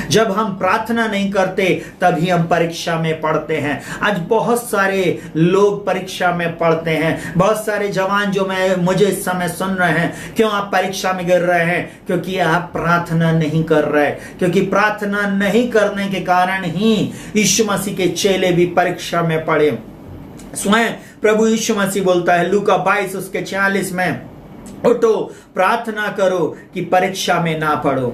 जब हम प्रार्थना नहीं करते तभी हम परीक्षा में पढ़ते हैं। आज बहुत सारे लोग परीक्षा में पढ़ते हैं, बहुत सारे जवान जो मुझे इस समय सुन रहे हैं, क्यों आप परीक्षा में गिर रहे हैं? क्योंकि आप प्रार्थना नहीं कर रहे। क्योंकि प्रार्थना नहीं करने के कारण ही यीशु मसीह के चेले भी परीक्षा में पड़े। स्वयं प्रभु यीशु मसीह बोलता है लूका 22 उसके 46 में, उठो प्रार्थना करो कि परीक्षा में ना पड़ो।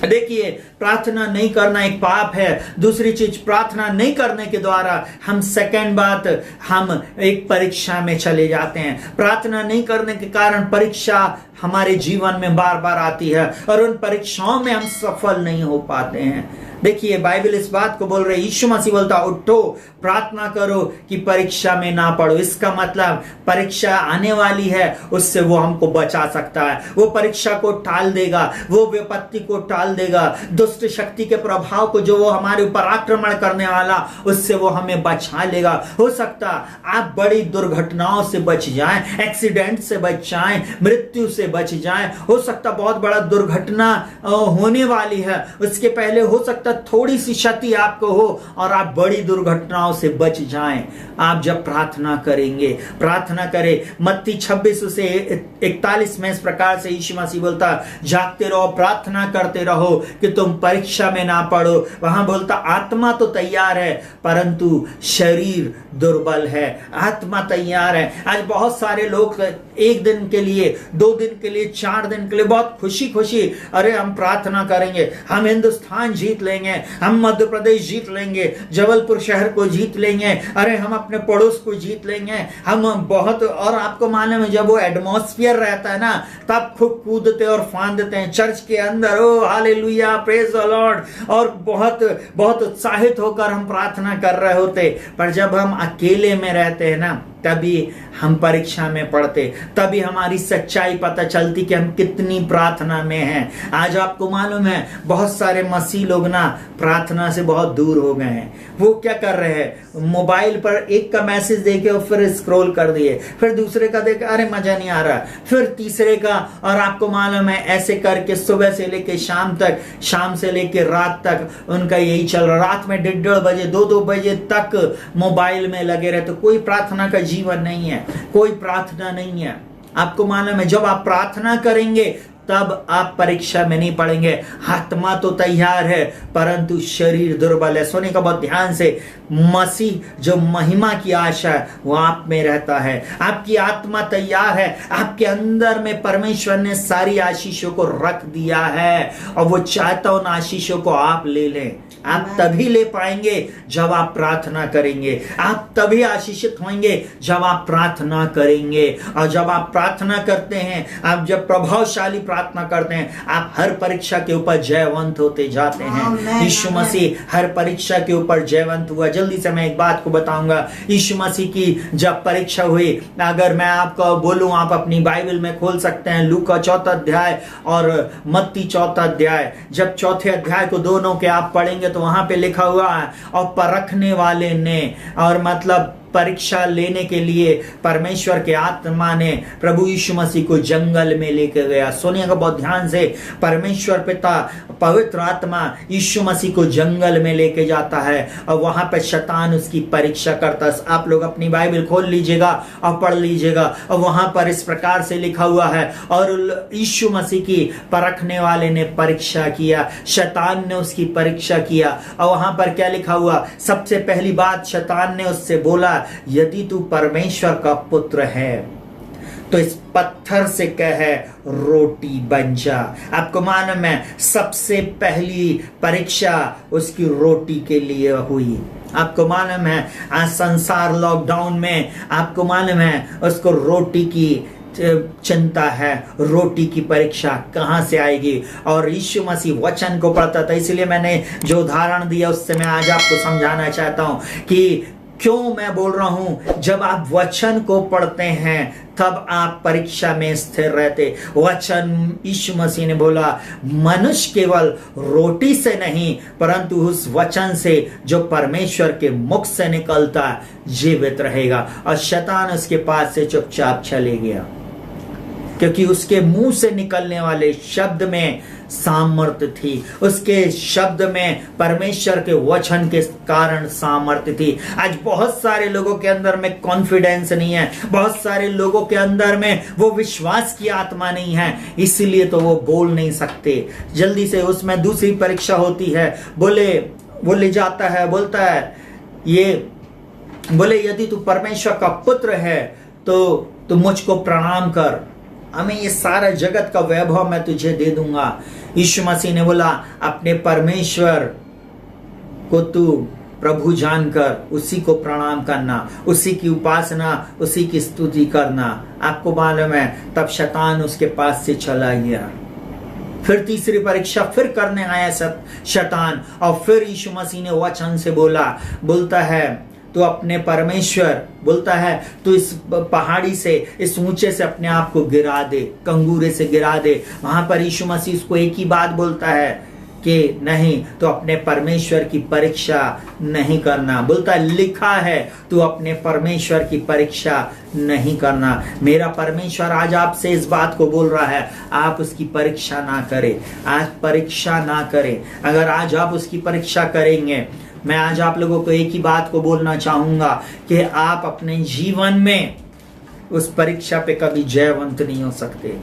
देखिए, प्रार्थना नहीं करना एक पाप है। दूसरी चीज, प्रार्थना नहीं करने के द्वारा हम सेकंड बात, हम एक परीक्षा में चले जाते हैं। प्रार्थना नहीं करने के कारण परीक्षा हमारे जीवन में बार बार आती है और उन परीक्षाओं में हम सफल नहीं हो पाते हैं। देखिए, बाइबल इस बात को बोल रही, यीशु मसीह बोलता उठो प्रार्थना करो कि परीक्षा में ना पड़ो। इसका मतलब परीक्षा आने वाली है, उससे वो हमको बचा सकता है। वो परीक्षा को टाल देगा, वो विपत्ति को टाल देगा, दुष्ट शक्ति के प्रभाव को जो वो हमारे ऊपर आक्रमण करने वाला, उससे वो हमें बचा लेगा। हो सकता आप बड़ी दुर्घटनाओं से बच जाएं, एक्सीडेंट से बच जाएं, मृत्यु से बच जाएं। हो सकता बहुत बड़ा दुर्घटना होने वाली है, उसके पहले हो सकता थोड़ी सी क्षति आपको हो और आप बड़ी दुर्घटनाओं से बच जाएं। आप जब प्रार्थना करेंगे, प्रार्थना करें। मत्ती 26 से 41 में इस प्रकार से यीशु मसीह बोलता, जागते रहो, प्रार्थना करते रहो कि तुम परीक्षा में ना पड़ो। वहां बोलता आत्मा तो तैयार है परंतु शरीर दुर्बल है। आत्मा तैयार है। आज बहुत सारे लोग एक दिन के लिए, 2 दिन के लिए, 4 दिन के लिए बहुत खुशी खुशी, अरे हम प्रार्थना करेंगे, हम हिंदुस्तान जीत लेंगे, हम मध्य प्रदेश जीत लेंगे, जबलपुर शहर को जीत लेंगे, अरे हम अपने पड़ोस को जीत लेंगे, हम बहुत। और आपको मालूम है, जब वो एटमॉस्फेयर रहता है ना, तब खूब कूदते और फांदते हैं चर्च के अंदर, ओ हालेलुया, प्रेज द लॉर्ड, और बहुत बहुत उत्साहित होकर हम प्रार्थना कर रहे होते। पर जब हम अकेले में रहते हैं ना, तभी हम परीक्षा में पड़ते, तभी हमारी सच्चाई पता चलती कि हम कितनी प्रार्थना में हैं। आज आपको मालूम है, बहुत सारे मसीह लोग ना प्रार्थना से बहुत दूर हो गए हैं। वो क्या कर रहे हैं, मोबाइल पर एक का मैसेज देके और फिर स्क्रॉल कर दिए, फिर दूसरे का देखे, अरे मजा नहीं आ रहा, फिर तीसरे का, और आपको मालूम है ऐसे करके सुबह से लेके शाम तक, शाम से लेके रात तक उनका यही चल रहा। रात में 1:30 बजे, 2-2 बजे तक मोबाइल में लगे रहे। तो कोई प्रार्थना का जीवन नहीं है, कोई प्रार्थना नहीं है। आपको मालूम है, जब आप प्रार्थना करेंगे तब आप परीक्षा में नहीं पड़ेंगे। आत्मा तो तैयार है परंतु शरीर दुर्बल है। सुनिए का बहुत ध्यान से, मसीह जो महिमा की आशा है वो आप में रहता है। आपकी आत्मा तैयार है, आपके अंदर में परमेश्वर ने सारी आशीषों को रख दिया है और वो चाहता उन आशीषों को आप ले लें। आप तभी ले पाएंगे जब आप प्रार्थना करेंगे। आप तभी आशीषित होंगे जब आप प्रार्थना करेंगे। और जब आप प्रार्थना करते हैं, आप जब प्रभावशाली प्रार्थना करते हैं, आप हर परीक्षा के ऊपर जयवंत होते जाते हैं। यीशु मसीह हर परीक्षा के ऊपर जयवंत हुआ। जल्दी से मैं एक बात को बताऊंगा, यीशु मसीह की जब परीक्षा हुई, अगर मैं आपको बोलूं, आप अपनी बाइबल में खोल सकते हैं, लूका 4 अध्याय और मत्ती 4 अध्याय। जब 4 अध्याय को दोनों के आप पढ़ेंगे तो वहां पे लिखा हुआ है, और परखने वाले ने, और मतलब परीक्षा लेने के लिए परमेश्वर के आत्मा ने प्रभु यीशु मसीह को जंगल में लेकर गया। सुनिएगा बहुत ध्यान से, परमेश्वर पिता पवित्र आत्मा यीशु मसीह को जंगल में लेके जाता है और वहां पर शैतान उसकी परीक्षा करता है। आप लोग अपनी बाइबल खोल लीजिएगा और पढ़ लीजिएगा, और वहां पर इस प्रकार से लिखा हुआ है, और यीशु मसीह की परखने वाले ने परीक्षा किया, शैतान ने उसकी परीक्षा किया। और वहां पर क्या लिखा हुआ, सबसे पहली बात शैतान ने उससे बोला, यदि तू परमेश्वर का पुत्र है तो इस पत्थर से कह रोटी बन जा। आपको मालूम है, सबसे पहली परीक्षा उसकी रोटी के लिए हुई। आपको मालूम है, आज संसार लॉकडाउन में, आपको मालूम है उसको रोटी की चिंता है, रोटी की परीक्षा कहां से आएगी। और यीशु मसीह वचन को पढ़ता था, इसलिए मैंने जो उदाहरण दिया उससे मैं आज आपको समझाना चाहता हूं कि क्यों मैं बोल रहा हूं, जब आप वचन को पढ़ते हैं तब आप परीक्षा में स्थिर रहते। वचन, यीशु मसीह ने बोला, मनुष्य केवल रोटी से नहीं परंतु उस वचन से जो परमेश्वर के मुख से निकलता जीवित रहेगा। और शैतान उसके पास से चुपचाप चले गया। क्योंकि उसके मुंह से निकलने वाले शब्द में सामर्थ्य थी, उसके शब्द में परमेश्वर के वचन के कारण सामर्थ्य थी। आज बहुत सारे लोगों के अंदर में कॉन्फिडेंस नहीं है, बहुत सारे लोगों के अंदर में वो विश्वास की आत्मा नहीं है, इसीलिए तो वो बोल नहीं सकते जल्दी से। उसमें दूसरी परीक्षा होती है, वो ले जाता है, बोलता है ये, बोले यदि तू परमेश्वर का पुत्र है तो तू मुझको प्रणाम कर, हमें ये सारा जगत का वैभव मैं तुझे दे दूंगा। यीशु मसीह ने बोला अपने परमेश्वर को तू प्रभु जानकर उसी को प्रणाम करना, उसी की उपासना, उसी की स्तुति करना। आपको मालूम है तब शैतान उसके पास से चला गया। फिर तीसरी परीक्षा फिर करने आया शैतान, और फिर यीशु मसीह ने वचन से बोलता है तो अपने परमेश्वर, बोलता है तो इस पहाड़ी से, इस ऊंचे से अपने आप को गिरा दे, कंगूरे से गिरा दे। वहां पर यीशु मसीह उसको एक ही बात बोलता है कि नहीं, तो अपने परमेश्वर की परीक्षा नहीं करना। बोलता है लिखा है तू अपने परमेश्वर की परीक्षा नहीं करना। मेरा परमेश्वर आज आपसे इस बात को बोल रहा है, आप उसकी परीक्षा ना करें, आज परीक्षा ना करें। अगर आज आप उसकी परीक्षा करेंगे, मैं आज आप लोगों को एक ही बात को बोलना चाहूंगा कि आप अपने जीवन में उस परीक्षा पे कभी जयवंत नहीं हो सकते।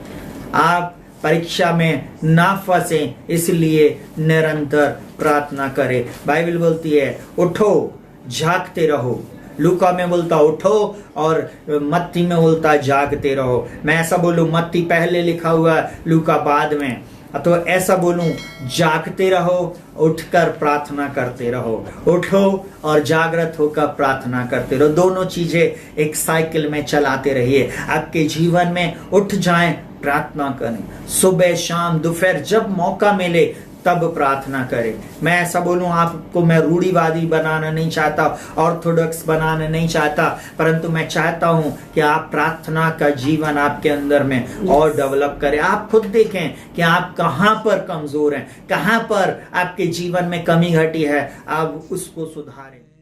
आप परीक्षा में ना फंसे, इसलिए निरंतर प्रार्थना करें। बाइबल बोलती है उठो जागते रहो, लूका में बोलता उठो और मत्ती में बोलता जागते रहो। मैं ऐसा बोलूं, मत्ती पहले लिखा हुआ, लूका बाद में, तो ऐसा बोलूं जागते रहो, उठकर प्रार्थना करते रहो। उठो और जागृत होकर प्रार्थना करते रहो, दोनों चीजें एक साइकिल में चलाते रहिए। आपके जीवन में उठ जाएं, प्रार्थना करें, सुबह शाम दोपहर जब मौका मिले तब प्रार्थना करें। मैं ऐसा बोलूं, आपको मैं रूढ़िवादी बनाना नहीं चाहता, ऑर्थोडॉक्स बनाना नहीं चाहता, परंतु मैं चाहता हूं कि आप प्रार्थना का जीवन आपके अंदर में और डेवलप करें। आप खुद देखें कि आप कहां पर कमजोर हैं, कहां पर आपके जीवन में कमी घटी है, आप उसको सुधारें।